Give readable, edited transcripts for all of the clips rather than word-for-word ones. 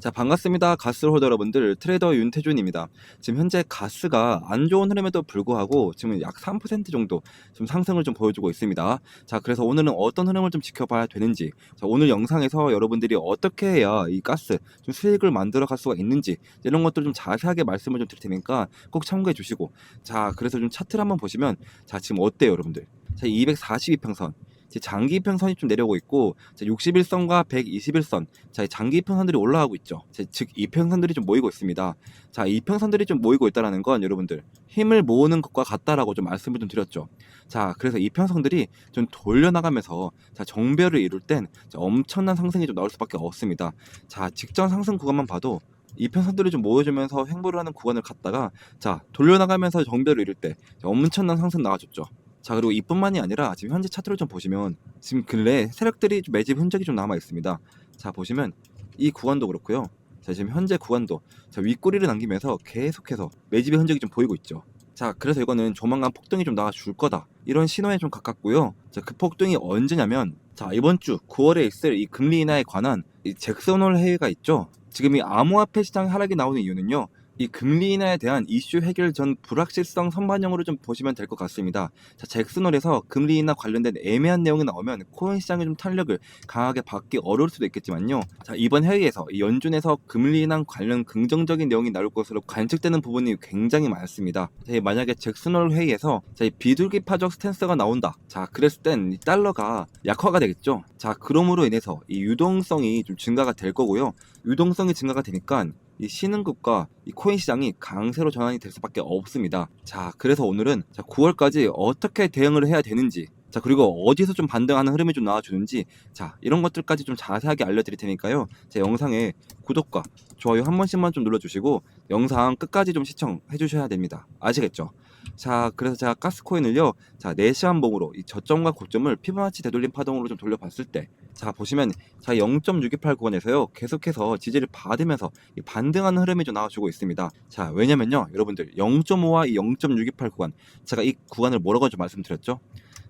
자, 반갑습니다. 가스홀더 여러분들, 트레이더 윤태준입니다. 지금 현재 가스가 안 좋은 흐름에도 불구하고 지금 약 3% 정도 좀 상승을 좀 보여주고 있습니다. 자, 그래서 오늘은 어떤 흐름을 좀 지켜봐야 되는지, 자, 오늘 영상에서 여러분들이 어떻게 해야 이 가스 좀 수익을 만들어 갈 수가 있는지 이런 것들 좀 자세하게 말씀을 좀 드릴 테니까 꼭 참고해 주시고, 자, 그래서 좀 차트를 한번 보시면, 자, 지금 어때요, 여러분들? 자, 242평선. 장기 이평선이 좀 내려오고 있고, 61선과 121선, 자, 장기 이평선들이 올라가고 있죠. 즉 이평선들이 좀 모이고 있습니다. 자, 이평선들이 좀 모이고 있다는 건 여러분들 힘을 모으는 것과 같다라고 좀 말씀을 좀 드렸죠. 자, 그래서 이평선들이 좀 돌려나가면서 자, 정배를 이룰 땐 자, 엄청난 상승이 좀 나올 수밖에 없습니다. 자, 직전 상승 구간만 봐도 이평선들이 좀 모여주면서 횡보를 하는 구간을 갔다가 자, 돌려나가면서 정배를 이룰 때 자, 엄청난 상승 나와줬죠. 자, 그리고 이뿐만이 아니라 지금 현재 차트를 좀 보시면 지금 근래 세력들이 좀 매집 흔적이 좀 남아 있습니다. 자, 보시면 이 구간도 그렇고요. 자, 지금 현재 구간도 자, 윗꼬리를 남기면서 계속해서 매집의 흔적이 좀 보이고 있죠. 자, 그래서 이거는 조만간 폭등이 좀 나와줄 거다, 이런 신호에 좀 가깝고요. 자, 그 폭등이 언제냐면 자, 이번 주 9월에 있을 이 금리 인하에 관한 이 잭슨 홀 회의가 있죠. 지금 이 암호화폐 시장 하락이 나오는 이유는요, 이 금리 인하에 대한 이슈 해결 전 불확실성 선반영으로 좀 보시면 될 것 같습니다. 자, 잭슨홀에서 금리 인하 관련된 애매한 내용이 나오면 코인 시장의 좀 탄력을 강하게 받기 어려울 수도 있겠지만요. 자, 이번 회의에서 이 연준에서 금리 인하 관련 긍정적인 내용이 나올 것으로 관측되는 부분이 굉장히 많습니다. 자, 만약에 잭슨홀 회의에서 자, 이 비둘기파적 스탠스가 나온다. 자, 그랬을 땐 이 달러가 약화가 되겠죠. 자, 그럼으로 인해서 이 유동성이 좀 증가가 될 거고요. 유동성이 증가가 되니까 이 신흥국과 이 코인 시장이 강세로 전환이 될 수밖에 없습니다. 자, 그래서 오늘은 자, 9월까지 어떻게 대응을 해야 되는지, 자, 그리고 어디서 좀 반등하는 흐름이 좀 나와주는지, 자, 이런 것들까지 좀 자세하게 알려드릴 테니까요. 제 영상에 구독과 좋아요 한 번씩만 좀 눌러주시고 영상 끝까지 좀 시청해 주셔야 됩니다. 아시겠죠? 자, 그래서 제가 가스코인을요, 자, 4시간 봉으로 이 저점과 고점을 피보나치 되돌림 파동으로 좀 돌려봤을 때, 자, 보시면 자, 0.628 구간에서요 계속해서 지지를 받으면서 이 반등하는 흐름이 좀 나와주고 있습니다. 자, 왜냐면요, 여러분들 0.5와 이 0.628 구간, 제가 이 구간을 뭐라고 좀 말씀드렸죠?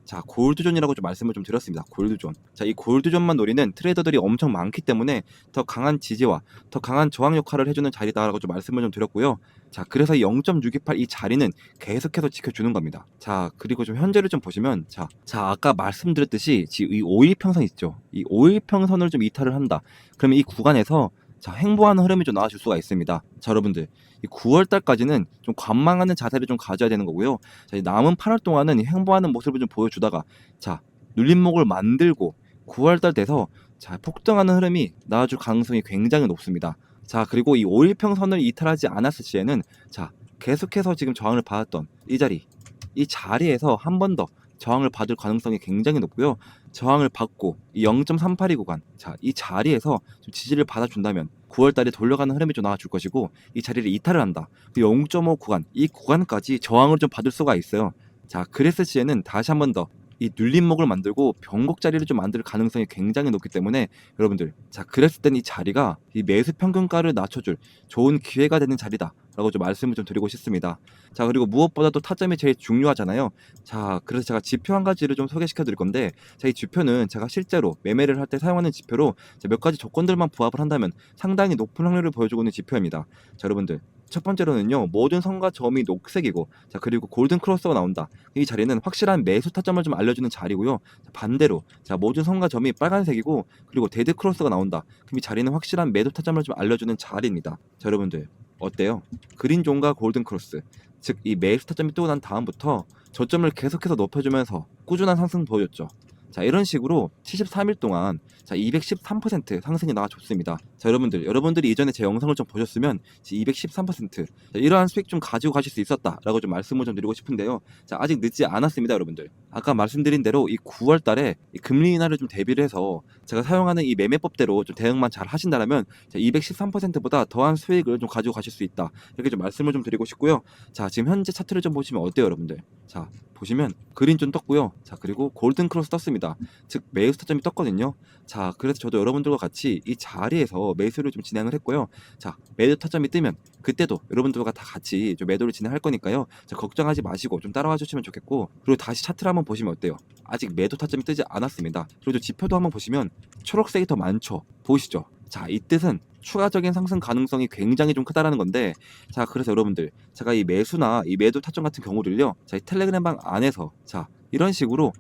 자, 골드존이라고 좀 말씀을 좀 드렸습니다. 골드존. 자, 이 골드존만 노리는 트레이더들이 엄청 많기 때문에 더 강한 지지와 더 강한 저항 역할을 해주는 자리다라고 좀 말씀을 좀 드렸고요. 자, 그래서 0.628 이 자리는 계속해서 지켜주는 겁니다. 자, 그리고 좀 현재를 좀 보시면 자, 아까 말씀드렸듯이 지금 이 5일평선 있죠. 이 5일평선을 좀 이탈을 한다. 그러면 이 구간에서 자, 횡보하는 흐름이 좀 나와줄 수가 있습니다. 자, 여러분들 이 9월 달까지는 좀 관망하는 자세를 좀 가져야 되는 거고요. 자, 남은 8월 동안은 이 횡보하는 모습을 좀 보여주다가 자, 눌림목을 만들고 9월 달 돼서 자, 폭등하는 흐름이 나와줄 가능성이 굉장히 높습니다. 자, 그리고 이 5일평선을 이탈하지 않았을 시에는 자, 계속해서 지금 저항을 받았던 이 자리, 이 자리에서 한 번 더 저항을 받을 가능성이 굉장히 높고요. 저항을 받고 이 0.382 구간, 자, 이 자리에서 좀 지지를 받아준다면 9월 달에 돌려가는 흐름이 좀 나와줄 것이고, 이 자리를 이탈을 한다. 그 0.5 구간, 이 구간까지 저항을 좀 받을 수가 있어요. 자, 그랬을 시에는 다시 한 번 더 이 눌림목을 만들고 변곡 자리를 좀 만들 가능성이 굉장히 높기 때문에 여러분들, 자, 그랬을 땐 이 자리가 이 매수 평균가를 낮춰줄 좋은 기회가 되는 자리다 라고 좀 말씀을 좀 드리고 싶습니다. 자, 그리고 무엇보다도 타점이 제일 중요하잖아요. 자, 그래서 제가 지표 한 가지를 좀 소개시켜 드릴 건데, 자, 이 지표는 제가 실제로 매매를 할 때 사용하는 지표로 몇 가지 조건들만 부합을 한다면 상당히 높은 확률을 보여주고 있는 지표입니다. 자, 여러분들, 첫 번째로는요, 모든 선과 점이 녹색이고, 자, 그리고 골든 크로스가 나온다. 이 자리는 확실한 매수 타점을 좀 알려주는 자리고요. 자, 반대로 자, 모든 선과 점이 빨간색이고 그리고 데드 크로스가 나온다. 그럼 이 자리는 확실한 매도 타점을 좀 알려주는 자리입니다. 자, 여러분들 어때요? 그린존과 골든 크로스, 즉 이 매수 타점이 뜨고 난 다음부터 저점을 계속해서 높여주면서 꾸준한 상승 보여줬죠. 자, 이런 식으로 73일 동안 자, 213% 상승이 나와줬습니다. 자, 여러분들이 이전에 제 영상을 좀 보셨으면 213% 자, 이러한 수익 좀 가지고 가실 수 있었다라고 좀 말씀을 좀 드리고 싶은데요. 자, 아직 늦지 않았습니다, 여러분들. 아까 말씀드린 대로 이 9월 달에 이 금리 인하를 좀 대비를 해서 제가 사용하는 이 매매법대로 좀 대응만 잘 하신다면 213%보다 더한 수익을 좀 가지고 가실 수 있다, 이렇게 좀 말씀을 좀 드리고 싶고요. 자, 지금 현재 차트를 좀 보시면 어때요, 여러분들? 자, 보시면 그린 좀 떴고요. 자, 그리고 골든 크로스 떴습니다. 즉 매수 타점이 떴거든요. 자, 그래서 저도 여러분들과 같이 이 자리에서 매수를 좀 진행을 했고요. 자, 매도 타점이 뜨면 그때도 여러분들과 다 같이 좀 매도를 진행할 거니까요. 자, 걱정하지 마시고 좀 따라와 주시면 좋겠고, 그리고 다시 차트를 한번 보시면 어때요? 아직 매도 타점이 뜨지 않았습니다. 그리고 지표도 한번 보시면 초록색이 더 많죠. 보이시죠? 자, 이 뜻은 추가적인 상승 가능성이 굉장히 좀 크다라는 건데, 자 그래서 여러분들 제가 이 매수나 이 매도 타점 같은 경우를요, 자 이 텔레그램방 안에서 자 이런 식으로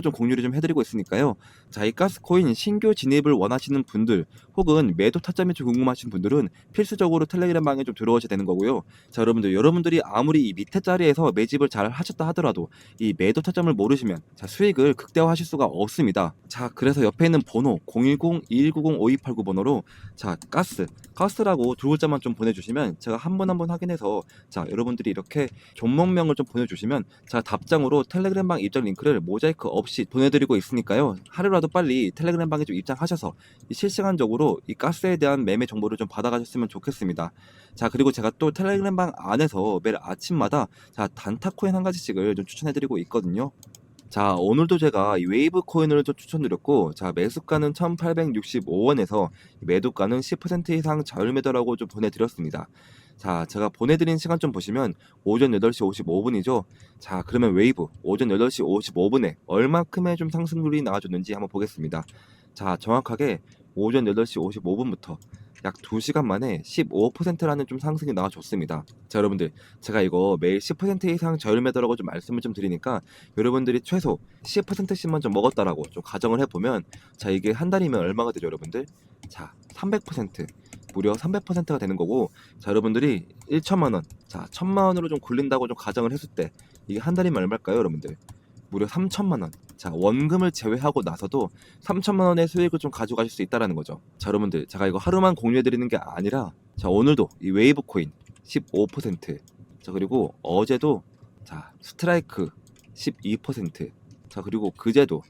좀 공유를 좀 해드리고 있으니까요. 자 이 가스코인 신규 진입을 원하시는 분들 혹은 매도 타점이 좀 궁금하신 분들은 필수적으로 텔레그램 방에 좀 들어오셔야 되는 거고요. 자 여러분들이 아무리 이 밑에 자리에서 매집을 잘 하셨다 하더라도 이 매도 타점을 모르시면 자 수익을 극대화하실 수가 없습니다. 자 그래서 옆에 있는 번호 010-2190-5289 번호로 자 가스라고 두 글자만 좀 보내주시면 제가 한 번 확인해서 자 여러분들이 이렇게 종목명을 좀 보내주시면 제가 답장으로 텔레그램방 입장 링크를 모자이크 없이 보내드리고 있으니까요. 하루라도 빨리 텔레그램방에 좀 입장하셔서 이 실시간적으로 이 가스에 대한 매매 정보를 좀 받아가셨으면 좋겠습니다. 자 그리고 제가 또 텔레그램방 안에서 매일 아침마다 자 단타 코인 한 가지씩을 좀 추천해드리고 있거든요. 자 오늘도 제가 이 웨이브 코인을 좀 추천드렸고, 자 매수가는 1865원에서 매도가는 10% 이상 자율 매도라고 좀 보내드렸습니다. 자 제가 보내드린 시간 좀 보시면 오전 8시 55분이죠. 자 그러면 웨이브 오전 8시 55분에 얼마큼의 좀 상승률이 나와줬는지 한번 보겠습니다. 자 정확하게 오전 8시 55분부터 약 2시간 만에 15%라는 좀 상승이 나와줬습니다. 자 여러분들 제가 이거 매일 10% 이상 저율 매도라고 좀 말씀을 좀 드리니까 여러분들이 최소 10%씩만 좀 먹었다라고 좀 가정을 해보면 자 이게 한 달이면 얼마가 되죠 여러분들? 자 300% 무려 300%가 되는 거고, 자 여러분들이 1천만원 자 1천만원으로 좀 굴린다고 좀 가정을 했을 때 이게 한 달이면 얼마일까요 여러분들? 무려 3천만원. 자 원금을 제외하고 나서도 3천만원의 수익을 좀 가져가실 수 있다는 거죠. 자 여러분들 제가 이거 하루만 공유해드리는 게 아니라 자 오늘도 이 웨이브 코인 15%, 자 그리고 어제도 자 스트라이크 12%, 자 그리고 그제도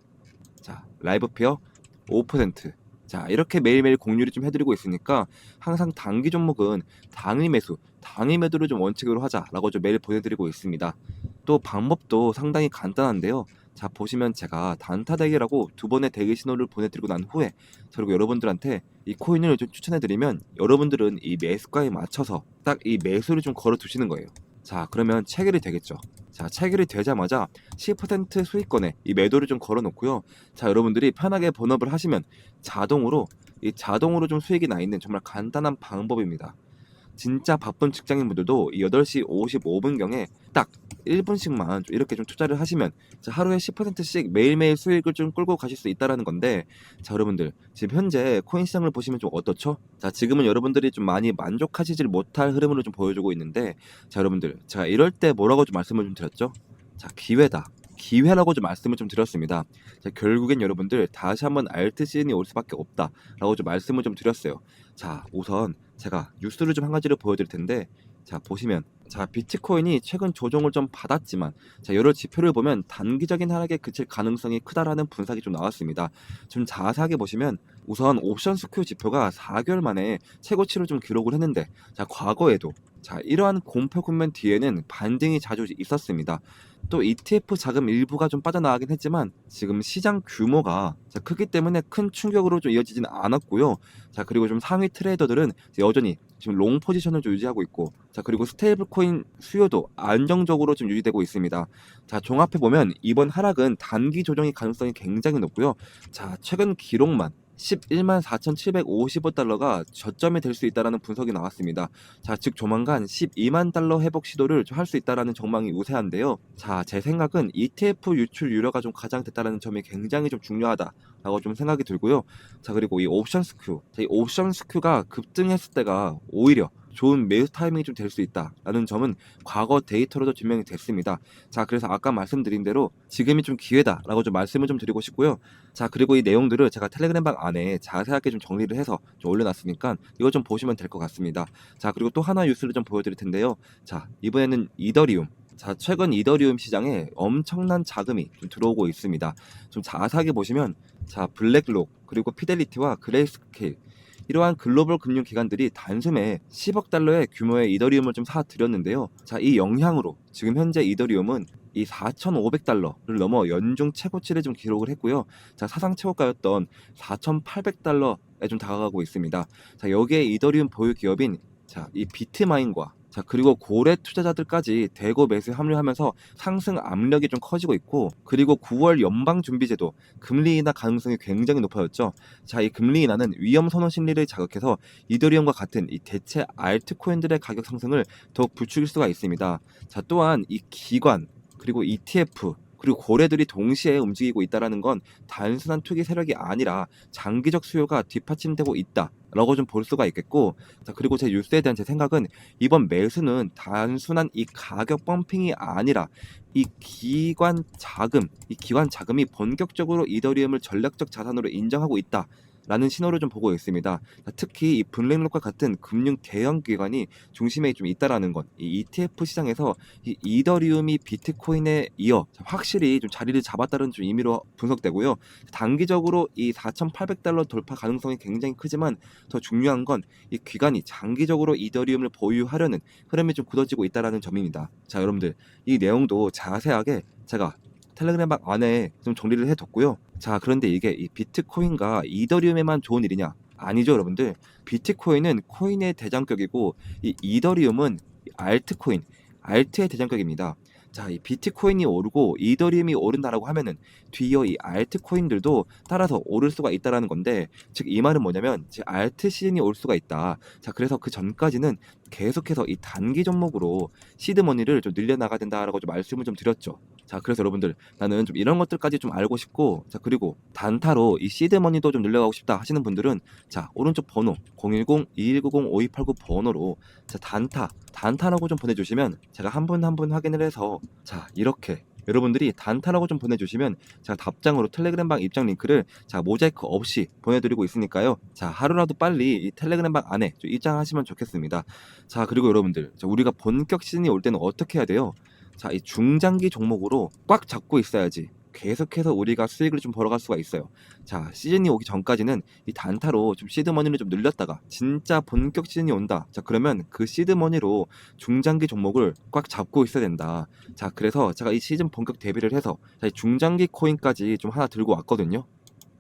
자 라이브 페어 5%, 자 이렇게 매일매일 공유를 좀 해드리고 있으니까 항상 단기 종목은 당일 매수 당일 매도를 좀 원칙으로 하자라고 좀 매일 보내드리고 있습니다. 또 방법도 상당히 간단한데요. 자 보시면 제가 단타 대기라고 두 번의 대기 신호를 보내드리고 난 후에 그리고 여러분들한테 이 코인을 좀 추천해드리면 여러분들은 이 매수가에 맞춰서 딱 이 매수를 좀 걸어 두시는 거예요. 자 그러면 체결이 되겠죠. 자 체결이 되자마자 10% 수익권에 이 매도를 좀 걸어 놓고요. 자 여러분들이 편하게 본업을 하시면 자동으로 좀 수익이 나 있는 정말 간단한 방법입니다. 진짜 바쁜 직장인분들도 이 8시 55분경에 딱 1분씩만 이렇게 좀 투자를 하시면 자 하루에 10%씩 매일매일 수익을 좀 끌고 가실 수 있다는 건데, 자 여러분들 지금 현재 코인 시장을 보시면 좀 어떻죠? 자 지금은 여러분들이 좀 많이 만족하시질 못할 흐름으로 좀 보여주고 있는데, 자 여러분들 제가 이럴 때 뭐라고 좀 말씀을 좀 드렸죠? 자 기회라고 좀 말씀을 좀 드렸습니다. 자, 결국엔 여러분들 다시 한번 알트 시즌이 올 수밖에 없다라고 좀 말씀을 좀 드렸어요. 자 우선 제가 뉴스를 좀 한 가지를 보여드릴 텐데, 자 보시면 자 비트코인이 최근 조정을 좀 받았지만 자 여러 지표를 보면 단기적인 하락에 그칠 가능성이 크다라는 분석이 좀 나왔습니다. 좀 자세하게 보시면 우선 옵션 스큐 지표가 4개월 만에 최고치를 좀 기록을 했는데, 자 과거에도 자 이러한 공포 국면 뒤에는 반등이 자주 있었습니다. 또 ETF 자금 일부가 좀 빠져나가긴 했지만 지금 시장 규모가 자 크기 때문에 큰 충격으로 좀 이어지지는 않았고요. 자 그리고 좀 상위 트레이더들은 여전히 지금 롱 포지션을 좀 유지하고 있고, 자 그리고 스테이블 코인 수요도 안정적으로 좀 유지되고 있습니다. 자 종합해 보면 이번 하락은 단기 조정의 가능성이 굉장히 높고요. 자 최근 기록만 11만 4,755달러가 저점이 될 수 있다라는 분석이 나왔습니다. 자, 즉 조만간 12만 달러 회복 시도를 할 수 있다라는 전망이 우세한데요. 자, 제 생각은 ETF 유출 유료가 좀 가장 됐다라는 점이 굉장히 좀 중요하다라고 좀 생각이 들고요. 자, 그리고 이 옵션 스큐, 이 옵션 스큐가 급등했을 때가 오히려 좋은 매수 타이밍이 좀 될 수 있다라는 점은 과거 데이터로도 증명이 됐습니다. 자 그래서 아까 말씀드린 대로 지금이 좀 기회다라고 좀 말씀을 좀 드리고 싶고요. 자 그리고 이 내용들을 제가 텔레그램방 안에 자세하게 좀 정리를 해서 좀 올려놨으니까 이거 좀 보시면 될 것 같습니다. 자 그리고 또 하나 뉴스를 좀 보여드릴 텐데요. 자 이번에는 이더리움, 자 최근 이더리움 시장에 엄청난 자금이 좀 들어오고 있습니다. 좀 자세하게 보시면 자 블랙록 그리고 피델리티와 그레이스케일 이러한 글로벌 금융 기관들이 단숨에 10억 달러의 규모의 이더리움을 좀 사들였는데요. 자, 이 영향으로 지금 현재 이더리움은 이 4,500달러를 넘어 연중 최고치를 좀 기록을 했고요. 자, 사상 최고가였던 4,800달러에 좀 다가가고 있습니다. 자, 여기에 이더리움 보유 기업인 자, 이 비트마인과 자, 그리고 고래 투자자들까지 대거 매수에 합류하면서 상승 압력이 좀 커지고 있고, 그리고 9월 연방준비제도 금리 인하 가능성이 굉장히 높아졌죠. 자, 이 금리 인하는 위험 선호 심리를 자극해서 이더리움과 같은 이 대체 알트코인들의 가격 상승을 더욱 부추길 수가 있습니다. 자, 또한 이 기관 그리고 ETF 그리고 고래들이 동시에 움직이고 있다는 건 단순한 투기 세력이 아니라 장기적 수요가 뒷받침되고 있다라고 좀 볼 수가 있겠고, 자, 그리고 제 뉴스에 대한 제 생각은 이번 매수는 단순한 이 가격 펌핑이 아니라 이 기관 자금이 본격적으로 이더리움을 전략적 자산으로 인정하고 있다. 라는 신호를 좀 보고 있습니다. 특히 이 블랙록과 같은 금융 대형 기관이 중심에 좀 있다라는 것, 이 ETF 시장에서 이 이더리움이 비트코인에 이어 확실히 좀 자리를 잡았다는 좀 의미로 분석되고요. 단기적으로 이 4,800달러 돌파 가능성이 굉장히 크지만 더 중요한 건 이 기관이 장기적으로 이더리움을 보유하려는 흐름이 좀 굳어지고 있다라는 점입니다. 자, 여러분들 이 내용도 자세하게 제가 텔레그램 방 안에 좀 정리를 해뒀고요. 자, 그런데 이게 이 비트코인과 이더리움에만 좋은 일이냐? 아니죠, 여러분들. 비트코인은 코인의 대장격이고 이 이더리움은 알트코인, 알트의 대장격입니다. 자, 이 비트코인이 오르고 이더리움이 오른다라고 하면은 뒤이어 이 알트코인들도 따라서 오를 수가 있다라는 건데, 즉 이 말은 뭐냐면 제 알트 시즌이 올 수가 있다. 자, 그래서 그 전까지는 계속해서 이 단기 종목으로 시드 머니를 좀 늘려나가야 된다라고 좀 말씀을 좀 드렸죠. 자, 그래서 여러분들 나는 좀 이런 것들까지 좀 알고 싶고, 자, 그리고 단타로 이 시드 머니도 좀 늘려가고 싶다 하시는 분들은 자, 오른쪽 번호 010-2190-5289 번호로 자, 단타라고 좀 보내주시면 제가 한 분 한 분 확인을 해서, 자, 이렇게 여러분들이 단타라고 좀 보내주시면 제가 답장으로 텔레그램방 입장 링크를 자, 모자이크 없이 보내드리고 있으니까요. 자, 하루라도 빨리 이 텔레그램방 안에 좀 입장하시면 좋겠습니다. 자, 그리고 여러분들 자, 우리가 본격 시즌이 올 때는 어떻게 해야 돼요? 자, 이 중장기 종목으로 꽉 잡고 있어야지 계속해서 우리가 수익을 좀 벌어갈 수가 있어요. 자, 시즌이 오기 전까지는 이 단타로 좀 시드머니를 좀 늘렸다가 진짜 본격 시즌이 온다. 자, 그러면 그 시드머니로 중장기 종목을 꽉 잡고 있어야 된다. 자, 그래서 제가 이 시즌 본격 대비를 해서 자, 이 중장기 코인까지 좀 하나 들고 왔거든요.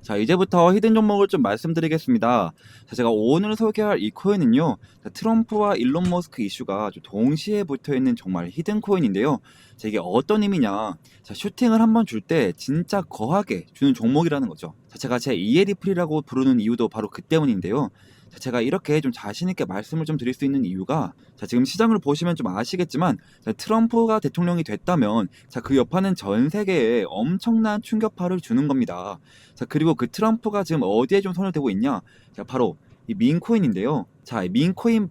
자, 이제부터 히든 종목을 좀 말씀드리겠습니다. 자, 제가 오늘 소개할 이 코인은요, 자, 트럼프와 일론 머스크 이슈가 좀 동시에 붙어있는 정말 히든 코인인데요. 자, 이게 어떤 의미냐? 자, 슈팅을 한번 줄 때 진짜 거하게 주는 종목이라는 거죠. 자, 제가 제 이에리플이라고 부르는 이유도 바로 그 때문인데요. 자, 제가 이렇게 좀 자신있게 말씀을 좀 드릴 수 있는 이유가, 자, 지금 시장을 보시면 좀 아시겠지만, 자, 트럼프가 대통령이 됐다면, 자, 그 여파는 전 세계에 엄청난 충격파를 주는 겁니다. 자, 그리고 그 트럼프가 지금 어디에 좀 손을 대고 있냐? 자, 바로 이 민코인인데요. 자, 이 민코인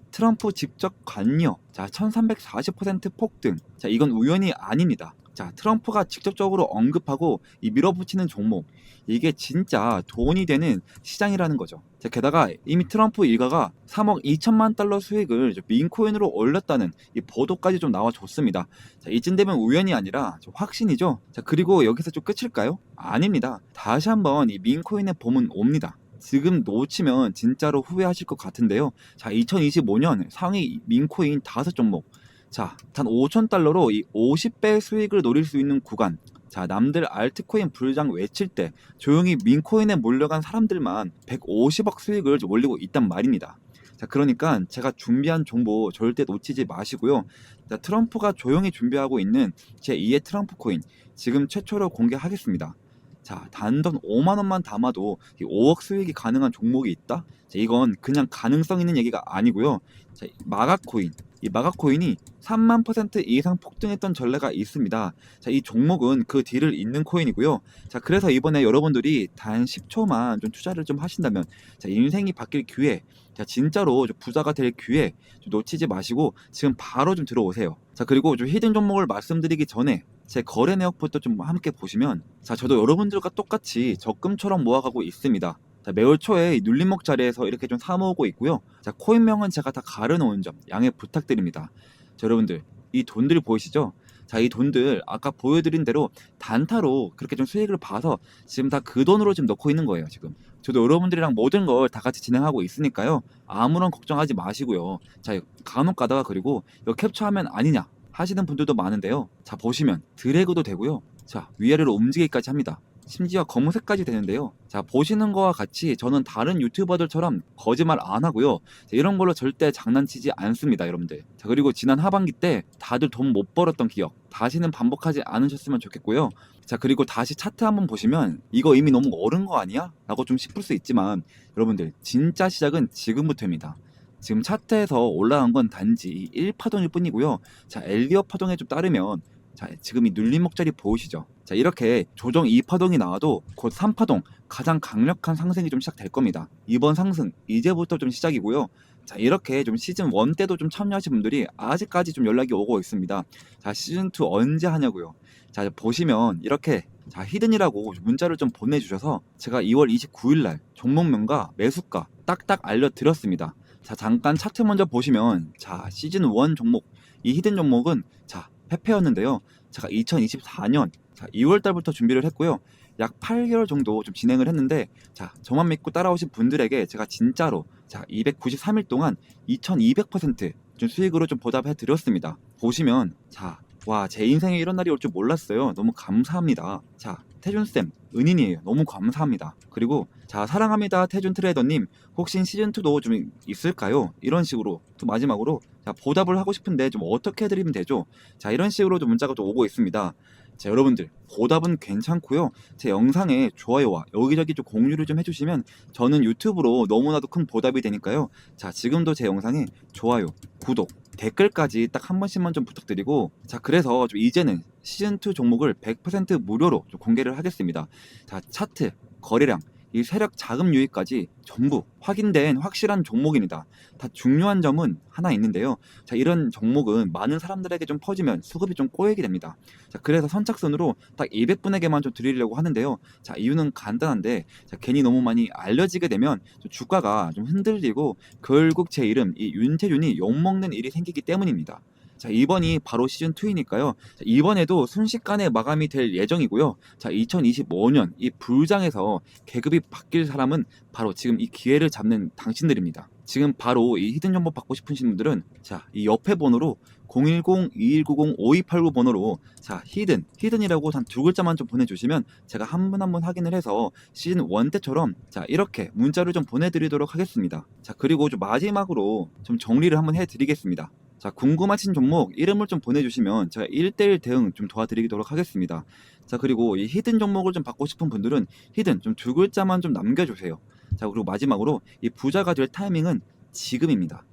트럼프 직접 관여, 자, 1340% 폭등. 자, 이건 우연이 아닙니다. 자, 트럼프가 직접적으로 언급하고 이 밀어붙이는 종목, 이게 진짜 돈이 되는 시장이라는 거죠. 자, 게다가 이미 트럼프 일가가 3억 2천만 달러 수익을 민코인으로 올렸다는 이 보도까지 좀 나와줬습니다. 자, 이쯤 되면 우연이 아니라 확신이죠. 자, 그리고 여기서 좀 끝일까요? 아닙니다. 다시 한번 이 민코인의 봄은 옵니다. 지금 놓치면 진짜로 후회하실 것 같은데요. 자, 2025년 상위 민코인 5종목. 자, 단 5,000달러로 이 50배 수익을 노릴 수 있는 구간. 자, 남들 알트코인 불장 외칠 때 조용히 민코인에 몰려간 사람들만 150억 수익을 올리고 있단 말입니다. 자, 그러니까 제가 준비한 정보 절대 놓치지 마시고요. 자, 트럼프가 조용히 준비하고 있는 제2의 트럼프 코인 지금 최초로 공개하겠습니다. 자, 단돈 5만 원만 담아도 5억 수익이 가능한 종목이 있다? 자, 이건 그냥 가능성 있는 얘기가 아니고요. 자, 마가코인. 이 마가코인이 3만% 이상 폭등했던 전례가 있습니다. 자, 이 종목은 그 뒤를 잇는 코인이고요. 자, 그래서 이번에 여러분들이 단 10초만 좀 투자를 좀 하신다면, 자, 인생이 바뀔 기회, 자, 진짜로 좀 부자가 될 기회 좀 놓치지 마시고 지금 바로 좀 들어오세요. 자, 그리고 좀 히든 종목을 말씀드리기 전에 제 거래 내역부터 좀 함께 보시면, 자, 저도 여러분들과 똑같이 적금처럼 모아가고 있습니다. 자, 매월 초에 이 눌림목 자리에서 이렇게 좀 사모으고 있고요. 자, 코인명은 제가 다 가려놓은 점 양해 부탁드립니다. 자, 여러분들 이 돈들 보이시죠? 자, 이 돈들 아까 보여드린 대로 단타로 그렇게 좀 수익을 봐서 지금 다 그 돈으로 지금 넣고 있는 거예요. 지금 저도 여러분들이랑 모든 걸 다 같이 진행하고 있으니까요. 아무런 걱정하지 마시고요. 자, 간혹 가다가 그리고 이거 캡처하면 아니냐 하시는 분들도 많은데요. 자, 보시면 드래그도 되고요. 자, 위아래로 움직이기까지 합니다. 심지어 검은색까지 되는데요. 자, 보시는 거와 같이 저는 다른 유튜버들처럼 거짓말 안 하고요. 자, 이런 걸로 절대 장난치지 않습니다, 여러분들. 자, 그리고 지난 하반기 때 다들 돈 못 벌었던 기억 다시는 반복하지 않으셨으면 좋겠고요. 자, 그리고 다시 차트 한번 보시면 이거 이미 너무 어른 거 아니야? 라고 좀 싶을 수 있지만 여러분들 진짜 시작은 지금부터입니다. 지금 차트에서 올라간 건 단지 1파동일 뿐이고요. 자, 엘리엇 파동에 좀 따르면 자, 지금 이 눌림 목자리 보이시죠? 자, 이렇게 조정 2파동이 나와도 곧 3파동 가장 강력한 상승이 좀 시작될 겁니다. 이번 상승 이제부터 좀 시작이고요. 자, 이렇게 좀 시즌 1 때도 좀 참여하신 분들이 아직까지 좀 연락이 오고 있습니다. 자, 시즌 2 언제 하냐고요. 자, 보시면 이렇게 자, 히든이라고 문자를 좀 보내주셔서 제가 2월 29일 날 종목명과 매수가 딱딱 알려드렸습니다. 자, 잠깐 차트 먼저 보시면 자, 시즌 1 종목 이 히든 종목은 자, 페페였는데요. 제가 2024년 자, 2월 달부터 준비를 했고요. 약 8개월 정도 좀 진행을 했는데 자, 저만 믿고 따라오신 분들에게 제가 진짜로 자, 293일 동안 2200%좀 수익으로 좀 보답해 드렸습니다. 보시면 자, 와, 제 인생에 이런 날이 올 줄 몰랐어요. 너무 감사합니다. 자, 태준쌤, 은인이에요. 너무 감사합니다. 그리고 자, 사랑합니다. 태준 트레이더님, 혹시 시즌2도 좀 있을까요? 이런 식으로 또 마지막으로 자, 보답을 하고 싶은데 좀 어떻게 해드리면 되죠? 자, 이런 식으로 좀 문자가 또 오고 있습니다. 자, 여러분들 보답은 괜찮고요. 제 영상에 좋아요와 여기저기 좀 공유를 좀 해주시면 저는 유튜브로 너무나도 큰 보답이 되니까요. 자, 지금도 제 영상에 좋아요, 구독, 댓글까지 딱 한 번씩만 좀 부탁드리고 자, 그래서 좀 이제는 시즌2 종목을 100% 무료로 좀 공개를 하겠습니다. 자, 차트, 거래량, 이 세력 자금 유입까지 전부 확인된 확실한 종목입니다. 다 중요한 점은 하나 있는데요. 자, 이런 종목은 많은 사람들에게 좀 퍼지면 수급이 좀 꼬이게 됩니다. 자, 그래서 선착순으로 딱 200분에게만 좀 드리려고 하는데요. 자, 이유는 간단한데 자, 괜히 너무 많이 알려지게 되면 좀 주가가 좀 흔들리고 결국 제 이름 이 윤태준이 욕먹는 일이 생기기 때문입니다. 자, 이번이 바로 시즌2이니까요. 이번에도 순식간에 마감이 될 예정이고요. 자, 2025년 이 불장에서 계급이 바뀔 사람은 바로 지금 이 기회를 잡는 당신들입니다. 지금 바로 이 히든 정보 받고 싶으신 분들은 자, 이 옆에 번호로 010-2190-5289 번호로 자, 히든이라고 단 두 글자만 좀 보내주시면 제가 한 분 한 분 확인을 해서 시즌 1 때처럼 자, 이렇게 문자를 좀 보내드리도록 하겠습니다. 자, 그리고 좀 마지막으로 좀 정리를 한번 해드리겠습니다. 자, 궁금하신 종목 이름을 좀 보내주시면 제가 1대1 대응 좀 도와드리도록 하겠습니다. 자, 그리고 이 히든 종목을 좀 받고 싶은 분들은 히든 좀 두 글자만 좀 남겨주세요. 자, 그리고 마지막으로 이 부자가 될 타이밍은 지금입니다.